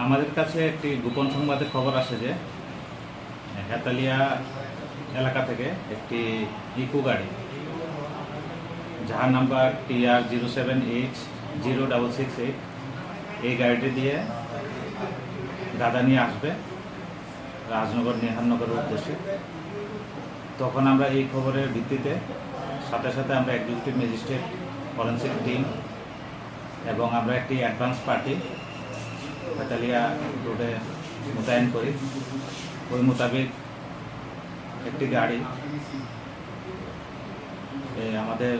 আমাদের কাছে একটি গোপন সংবাদের খবর আসে যে হেতালিয়া এলাকা থেকে একটি ইকো গাড়ি, যার নাম্বার TR07H0668, এই গাড়িটি দিয়ে গাঁজা নিয়ে আসবে রাজনগর নিহাননগরের উদ্দেশ্যে। তখন আমরা এই খবরের ভিত্তিতে সাথে সাথে আমরা এক্সিকিউটিভ ম্যাজিস্ট্রেট, ফরেন্সিক টিম এবং আমরা একটি অ্যাডভান্স পার্টি হেতালিয়া রোডে মোতায়েন করি। ওই মোতাবেক একটি গাড়ি আমাদের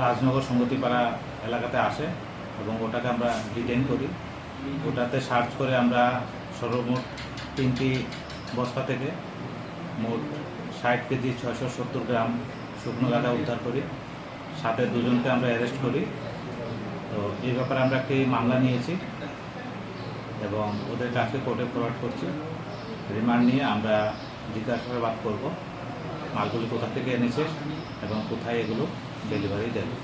রাজনগর সংগতিপাড়া এলাকাতে আসে এবং ওটাকে আমরা ডিটেইন করি। ওটাতে সার্চ করে আমরা সর্বমোট 3টি বস্তা থেকে মোট 60 কেজি 670 গ্রাম শুকনো গাঁজা উদ্ধার করি। সাথে দুজনকে আমরা অ্যারেস্ট করি। তো এই ব্যাপারে আমরা একটি মামলা নিয়েছি এবং ওদের কাছে কোর্টে ফরওয়ার্ড করছি। রিমান্ড নিয়ে আমরা জিজ্ঞাসাবাদ করব মালগুলি কোথা থেকে এনেছে এবং কোথায় এগুলো ডেলিভারি দেবে।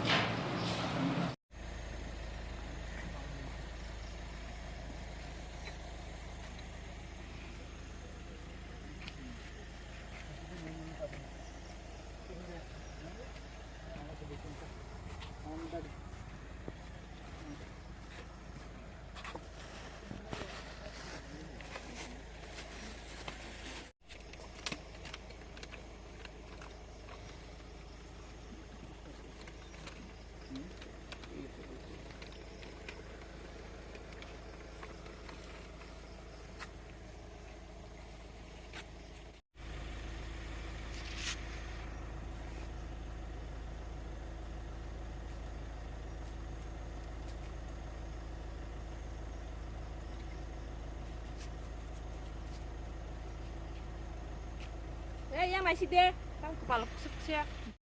Eh, yang masih deh, kan kepala pusat sih.